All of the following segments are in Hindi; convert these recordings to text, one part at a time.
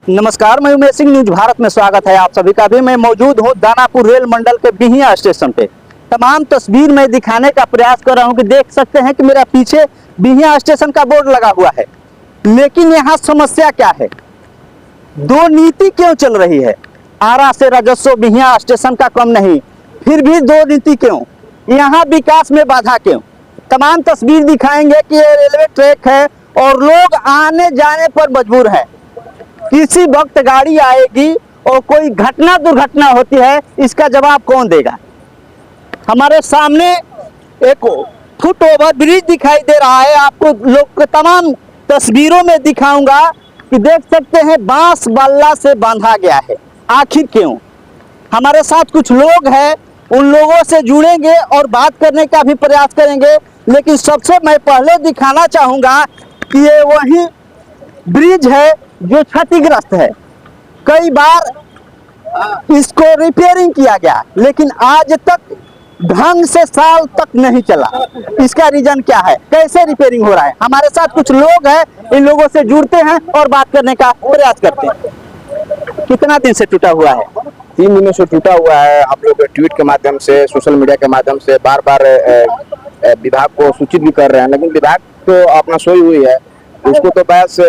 नमस्कार, मैं उमेश सिंह, न्यूज भारत में स्वागत है आप सभी का। भी मैं मौजूद हूँ दानापुर रेल मंडल के बिहिया स्टेशन पे। तमाम तस्वीर में दिखाने का प्रयास कर रहा हूँ कि देख सकते हैं कि मेरा पीछे बिहिया स्टेशन का बोर्ड लगा हुआ है, लेकिन यहाँ समस्या क्या है? दो नीति क्यों चल रही है? आरा से राजस्व बिहिया स्टेशन का कम नहीं, फिर भी दो नीति क्यों? यहाँ विकास में बाधा क्यों? तमाम तस्वीर दिखाएंगे कि ये रेलवे ट्रैक है और लोग आने जाने पर मजबूर है। किसी वक्त गाड़ी आएगी और कोई घटना दुर्घटना होती है, इसका जवाब कौन देगा? हमारे सामने एक फुट ओवर ब्रिज दिखाई दे रहा है, आपको लोग तमाम तस्वीरों में दिखाऊंगा कि देख सकते हैं बांस बल्ला से बांधा गया है। आखिर क्यों? हमारे साथ कुछ लोग हैं, उन लोगों से जुड़ेंगे और बात करने का भी प्रयास करेंगे, लेकिन सबसे मैं पहले दिखाना चाहूँगा कि ये वही ब्रिज है जो क्षतिग्रस्त है। कई बार इसको रिपेयरिंग किया गया, लेकिन आज तक ढंग से साल तक नहीं चला। इसका रीजन क्या है? कैसे रिपेयरिंग हो रहा है? हमारे साथ कुछ लोग हैं, इन लोगों से जुड़ते हैं और बात करने का प्रयास करते हैं। कितना दिन से टूटा हुआ है? 3 दिनों से टूटा हुआ है। हम लोग ट्वीट के माध्यम से, सोशल मीडिया के माध्यम से बार बार विभाग को सूचित भी कर रहे हैं, लेकिन विभाग तो अपना सोई हुई है। उसको तो बस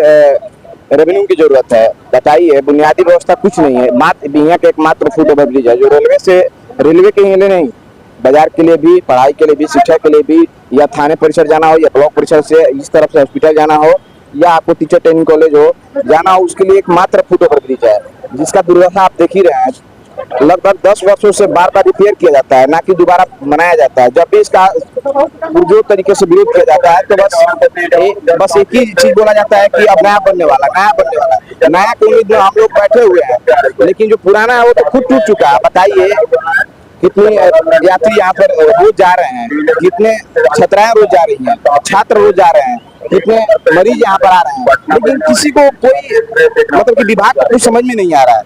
रेवेन्यू की जरूरत है। बताइए, बुनियादी व्यवस्था कुछ नहीं है। मात्र बिहिया का एकमात्र फुट ओवर ब्रिज है जो रेलवे के लिए नहीं, बाजार के लिए भी, पढ़ाई के लिए भी, शिक्षा के लिए भी, या थाने परिसर जाना हो, या ब्लॉक परिसर से इस तरफ से हॉस्पिटल जाना हो, या आपको टीचर ट्रेनिंग कॉलेज हो जाना हो, उसके लिए एकमात्र फुट ओवर ब्रिज है, जिसका दुर्दशा आप देख ही रहे हैं। लगभग 10 वर्षों से बार बार रिपेयर किया जाता है, ना कि दोबारा बनाया जाता है। जब भी इसका जो तरीके से विरोध किया जाता है तो बस एक ही चीज बोला जाता है कि अब नया बनने वाला, नया बनने वाला। नया की उम्मीद में हम लोग बैठे हुए हैं, लेकिन जो पुराना है वो तो खुद टूट चुका है। बताइए कितने यात्री यहाँ पर रोज जा रहे हैं, कितने छात्राएं रोज जा रही हैं, छात्र रोज जा रहे हैं, कितने मरीज यहाँ पर आ रहे हैं, लेकिन किसी को कोई मतलब कि विभाग को कुछ समझ में नहीं आ रहा है।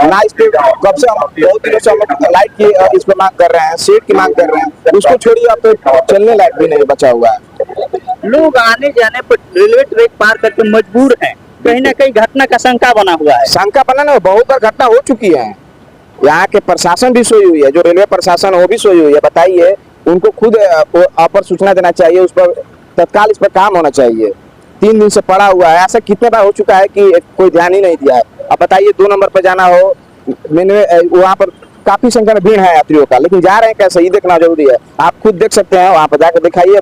ना इस पे कब से हम बहुत दिनों से हम लाइट की इस पे मांग कर रहे हैं, शेड की मांग कर रहे हैं, उसको छोड़िए अब तो चलने लायक भी नहीं बचा हुआ है। लोग आने जाने पर रेलवे ट्रैक पार करके मजबूर हैं। कहीं ना कहीं घटना का शंका बना हुआ है। शंका बना ना, बहुत बार घटना हो चुकी है। यहाँ के प्रशासन भी सोई हुई है, जो रेलवे प्रशासन वो भी सोई हुई है। बताइए, उनको खुद अपर सूचना देना चाहिए, उस पर तत्काल इस पर काम होना चाहिए। 3 दिन से पड़ा हुआ है। ऐसा कितने बार हो चुका है कि कोई ध्यान ही नहीं दिया है। अब बताइए, 2 नंबर पर जाना हो, मैंने वहाँ पर काफी संख्या में भीड़ है यात्रियों का, लेकिन जा रहे हैं कैसे, ये देखना जरूरी है। आप खुद देख सकते हैं, वहाँ पर जाकर दिखाइए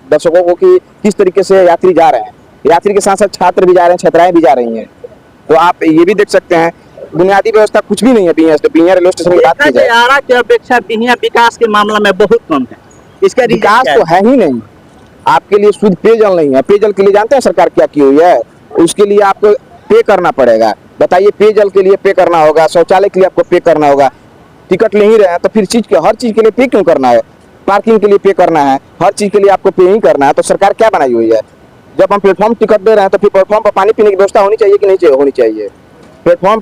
दर्शकों को कि किस तरीके से यात्री जा रहे हैं। यात्री के साथ साथ छात्र भी जा रहे हैं, छात्राएं भी जा रही हैं। तो आप ये भी देख सकते हैं, बुनियादी व्यवस्था कुछ भी नहीं है। बिहिया रेलवे स्टेशन की बात की जाए, आरा की अपेक्षा बिहिया विकास के मामला में बहुत कम है। इसका विकास तो है ही नहीं। आपके लिए शुद्ध पेयजल नहीं है। पेयजल के लिए जानते हैं सरकार क्या की हुई है? उसके लिए आपको पे करना पड़ेगा। बताइए, पेयजल के लिए पे करना होगा, शौचालय के लिए आपको पे करना होगा। टिकट ले ही रहे हैं तो फिर हर चीज के लिए पे क्यों करना है? पार्किंग के लिए पे करना है, हर चीज के लिए आपको पे ही करना है। तो सरकार क्या बनाई हुई है? जब हम प्लेटफॉर्म टिकट दे रहे हैं तो फिर प्लेटफॉर्म पर पानी पीने की व्यवस्था होनी चाहिए कि नहीं होनी चाहिए? प्लेटफॉर्म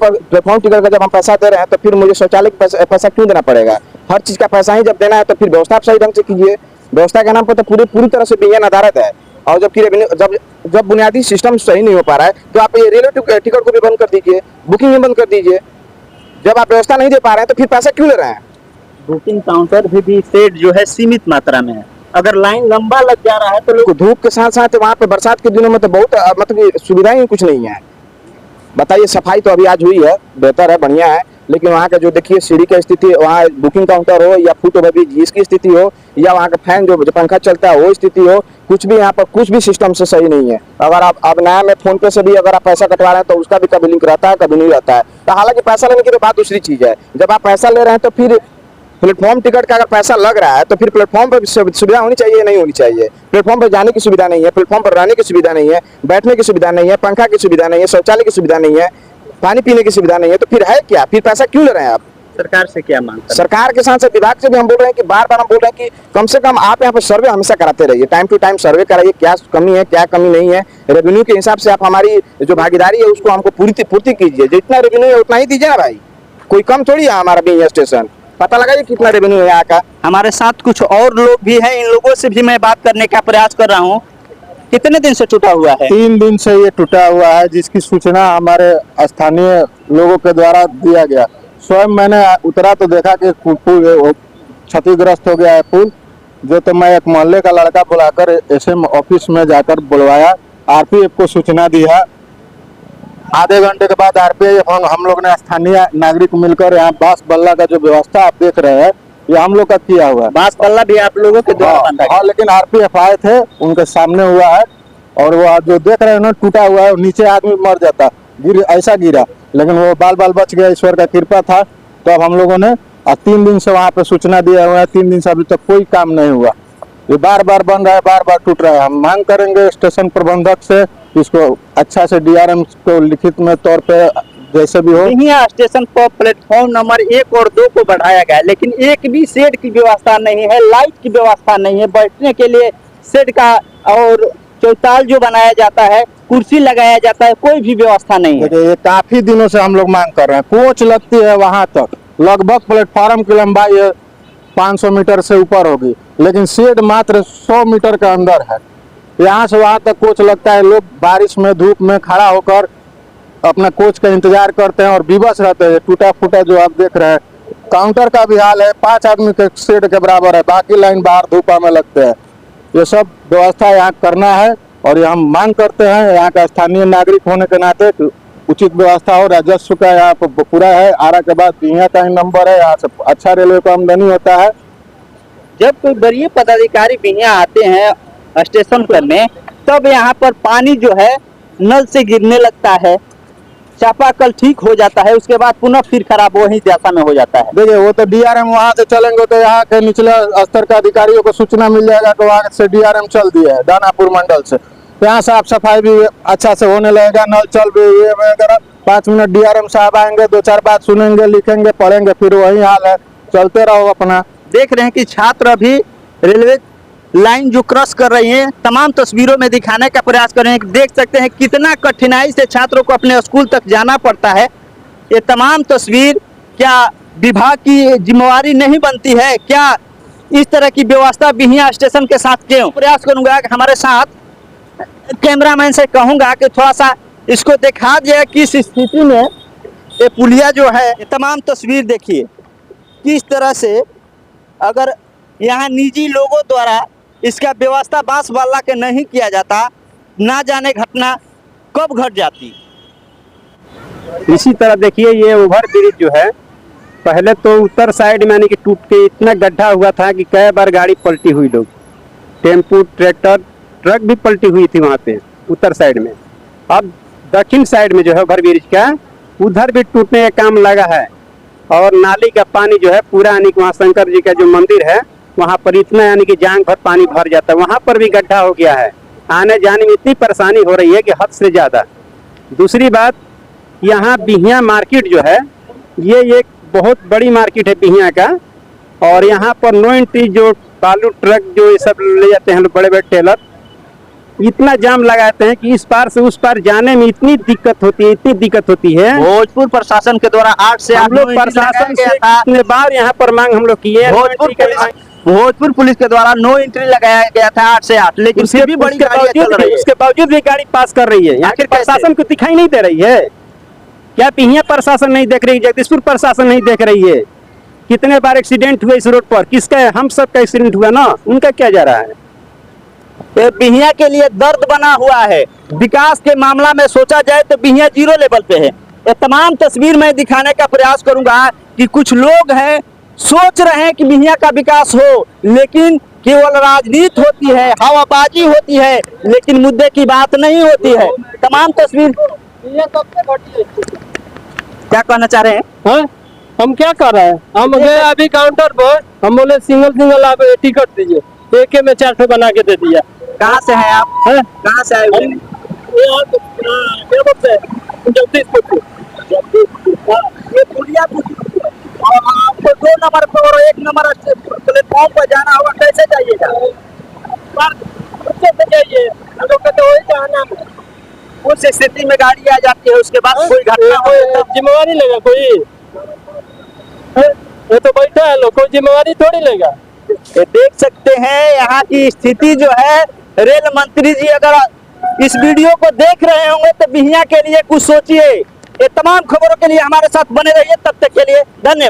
टिकट का जब हम पैसा दे रहे हैं तो फिर मुझे शौचालय का पैसा क्यों देना पड़ेगा? हर चीज का पैसा ही जब देना है तो फिर व्यवस्था आप सही ढंग से कीजिए। व्यवस्था के नाम पर तो पूरी तरह से बिहिया आधारित है। और जब बुनियादी सिस्टम सही नहीं हो पा रहा है तो आप ये रेलवे टिकट को भी बंद कर दीजिए, बुकिंग भी बंद कर दीजिए। जब आप व्यवस्था नहीं दे पा रहे हैं तो फिर पैसा क्यों ले रहे हैं? बुकिंग काउंटर भी सेट जो है सीमित मात्रा में है। अगर लाइन लंबा लग जा रहा है तो लोग धूप के साथ साथ वहाँ पे बरसात के दिनों में तो बहुत मतलब सुविधाएं कुछ नहीं है। बताइए, सफाई तो अभी आज हुई है, बेहतर है, बढ़िया है, लेकिन वहाँ का जो देखिए सीढ़ी की स्थिति, वहाँ बुकिंग काउंटर हो या फुट ओवर ब्रिज जिसकी स्थिति हो, या वहाँ का फैन जो पंखा चलता है वो स्थिति हो, कुछ भी यहाँ पर कुछ भी सिस्टम से सही नहीं है। अगर आप अब नया में फोन पे से भी अगर आप पैसा कटवा रहे हैं तो उसका भी कभी लिंक रहता है, कभी नहीं रहता है। तो हालांकि पैसा लेने की तो बात दूसरी चीज है। जब आप पैसा ले रहे हैं तो फिर प्लेटफॉर्म टिकट का अगर पैसा लग रहा है तो फिर प्लेटफॉर्म पर सुविधा होनी चाहिए, नहीं होनी चाहिए? प्लेटफॉर्म पर जाने की सुविधा नहीं है, प्लेटफॉर्म पर रहने की सुविधा नहीं है, बैठने की सुविधा नहीं है, पंखा की सुविधा नहीं है, शौचालय की सुविधा नहीं है, पानी पीने की सुविधा नहीं है, तो फिर है क्या? फिर पैसा क्यों ले रहे हैं आप? सरकार से क्या मांग? सरकार के साथ साथ विभाग से भी हम बोल रहे हैं कि बार बार हम बोल रहे हैं कि कम से कम आप यहाँ पर सर्वे हमेशा कराते रहिए, टाइम टू टाइम सर्वे कराइए, क्या कमी है क्या कमी नहीं है। रेवेन्यू के हिसाब से आप हमारी जो भागीदारी है उसको हमको पूर्ति कीजिए। जितना रेवेन्यू है उतना ही दीजिए ना भाई, कोई कम थोड़ी है हमारा बिहिया स्टेशन। पता लगाइए कितना रेवेन्यू है यहाँ का। हमारे साथ कुछ और लोग भी हैं, इन लोगों से भी मैं बात करने का प्रयास कर रहा हूँ। कितने दिन से टूटा हुआ है? 3 दिन से ये टूटा हुआ है, जिसकी सूचना हमारे स्थानीय लोगों के द्वारा दिया गया। स्वयं मैंने उतरा तो देखा कि पुल क्षतिग्रस्त हो गया है पुल। जो तो मैं एक मोहल्ले का लड़का बुलाकर एसएम ऑफिस में जाकर बुलवाया, आरपीएफ को सूचना दी है। आधे घंटे के बाद आरपीएफ हम लोग ने स्थानीय नागरिक मिलकर यहाँ बांस बल्ला का जो व्यवस्था आप देख रहे हैं ये हम लोग का किया हुआ है। बांस पल्ला भी आप लोगों के द्वारा बांधा गया? हाँ, लेकिन आरपीएफ आए थे, उनके सामने हुआ है। और वो जो देख रहे हैं ना टूटा हुआ है, नीचे आदमी मर जाता, ऐसा गिरा, लेकिन वो बाल बाल बच गया, ईश्वर का कृपा था। तो अब हम लोगों ने 3 दिन से वहाँ पे सूचना दिया हुआ है, 3 दिन से अभी तक कोई काम नहीं हुआ। ये बार बार बन रहा है, बार बार टूट रहा है। हम मांग करेंगे स्टेशन प्रबंधक से इसको अच्छा से डीआरएम को लिखित में तौर पे जैसे भी हो। बिहिया स्टेशन पर प्लेटफॉर्म नंबर 1 और 2 को बढ़ाया गया है, लेकिन एक भी शेड की व्यवस्था नहीं है, लाइट की व्यवस्था नहीं है, बैठने के लिए शेड का और चौताल जो बनाया जाता है, कुर्सी लगाया जाता है, कोई भी व्यवस्था नहीं है। देखिए, ये काफी दिनों से हम लोग मांग कर रहे हैं। कोच लगती है वहां तक, लगभग प्लेटफॉर्म की लंबाई 500 मीटर से ऊपर होगी, लेकिन शेड मात्र 100 मीटर के अंदर है। यहाँ से वहां तक कोच लगता है। लोग बारिश में धूप में खड़ा होकर अपना कोच का इंतजार करते हैं और विवश रहते हैं। टूटा फूटा जो आप देख रहे हैं, काउंटर का भी हाल है, 5 आदमी के शेड के बराबर है, बाकी लाइन बाहर धूपा में लगते हैं। ये सब व्यवस्था यहाँ करना है और ये हम मांग करते हैं यहाँ का स्थानीय नागरिक होने के नाते उचित व्यवस्था हो। राजस्व का यहाँ पर पूरा है, आरा के बाद बिहिया का ही नंबर है, यहाँ से अच्छा रेलवे को आमदनी होता है। जब कोई वरीय पदाधिकारी बिहिया आते हैं स्टेशन करने, तब यहाँ पर पानी जो है नल से गिरने लगता है, चापाकल ठीक हो जाता है, उसके बाद पुनः फिर खराब वही दशा में हो जाता है। देखिए, वो तो डीआरएम वहाँ से चलेंगे तो यहाँ के निचले स्तर के अधिकारियों को सूचना मिल जाएगा कि वहाँ से डीआरएम चल दिया है दानापुर मंडल से। यहाँ साफ सफाई भी अच्छा से होने लगेगा, नल चल भी वगैरह। 5 मिनट डीआरएम साहब आएंगे, 2-4 बात सुनेंगे, लिखेंगे, पढ़ेंगे, फिर वही हाल है, चलते रहो अपना। देख रहे हैं कि छात्र अभी रेलवे लाइन जो क्रॉस कर रही है, तमाम तस्वीरों में दिखाने का प्रयास कर रहे हैं। देख सकते हैं कितना कठिनाई से छात्रों को अपने स्कूल तक जाना पड़ता है। ये तमाम तस्वीर, क्या विभाग की जिम्मेवारी नहीं बनती है? क्या इस तरह की व्यवस्था बिहिया स्टेशन के साथ क्यों? प्रयास करूंगा कि हमारे साथ कैमरामैन से कहूंगा कि थोड़ा सा इसको दिखा दिया किस स्थिति में ये पुलिया जो है। ये तमाम तस्वीर देखिए किस तरह से, अगर यहाँ निजी लोगों द्वारा इसका व्यवस्था बांस वाला के नहीं किया जाता, ना जाने घटना कब घट जाती। इसी तरह देखिए, ये ओवर ब्रिज जो है, पहले तो उत्तर साइड में यानी कि टूट के इतना गड्ढा हुआ था कि कई बार गाड़ी पलटी हुई, लोग टेम्पू ट्रैक्टर ट्रक भी पलटी हुई थी वहाँ पे उत्तर साइड में। अब दक्षिण साइड में जो है ओवर ब्रिज का, उधर भी टूटने का काम लगा है। और नाली का पानी जो है पूरा यानी कि वहाँ शंकर जी का जो मंदिर है वहाँ पर इतना यानी कि जांग भर पानी भर जाता है, वहाँ पर भी गड्ढा हो गया है। आने जाने में इतनी परेशानी हो रही है कि हद से ज़्यादा। दूसरी बात, यहाँ बिहिया मार्केट जो है, ये एक बहुत बड़ी मार्केट है बिहिया का, और यहाँ पर नो एंट्री जो बालू ट्रक जो ये सब ले जाते हैं बड़े बड़े टेलर, इतना जाम लगाते हैं कि इस पार से उस पार जाने में इतनी दिक्कत होती है, इतनी दिक्कत होती है। भोजपुर प्रशासन के द्वारा 8 से 8 हम लोग प्रशासन से कितने बार यहाँ पर मांग हम लोग किए। भोजपुर पुलिस के द्वारा नो एंट्री लगाया गया था 8 से 8, लेकिन फिर भी बड़ी गाड़ियां चल रही है। उसके बावजूद भी गाड़ी पास कर रही है। यहाँ के प्रशासन को दिखाई नहीं दे रही है क्या? बिहिया प्रशासन नहीं देख रही, जगदीशपुर प्रशासन नहीं देख रही है। कितने बार एक्सीडेंट हुए इस रोड पर, किसका? हम सब का एक्सीडेंट हुआ ना, उनका क्या जा रहा है? बिहिया के लिए दर्द बना हुआ है। विकास के मामला में सोचा जाए तो बिहिया 0 लेवल पे है। ये तमाम तस्वीर में दिखाने का प्रयास करूंगा कि कुछ लोग हैं सोच रहे हैं कि बिहिया का विकास हो, लेकिन केवल राजनीति होती है, हवाबाजी होती है, लेकिन मुद्दे की बात नहीं होती है। तमाम तस्वीर क्या कहना चाह रहे हैं? हाँ? हम क्या कर रहे हैं? हम गए अभी काउंटर पर, हम बोले सिंगल आप टिकट दीजिए, एक में 4 ठो बना के दे दिया। कहाँ से हैं आप? कहाँ से आए हुए? जगदीशपुर। ये पुलिया और आपको 2 नंबर पर और 1 नंबर प्लेटफॉर्म पर जाना होगा, कैसे जाइएगा? जाइए, हम लोग का तो वही जाना है। उस स्थिति में गाड़ी आ जाती है, उसके बाद कोई घटना हो तो जिम्मेवारी लेगा कोई? ये तो बैठा है लोग, कोई जिम्मेवारी थोड़ी लेगा। ये देख सकते हैं यहाँ की स्थिति जो है रेल मंत्री जी अगर इस वीडियो को देख रहे होंगे तो बिहियां के लिए कुछ सोचिए। ये तमाम खबरों के लिए हमारे साथ बने रहिए, तब तक के लिए धन्यवाद।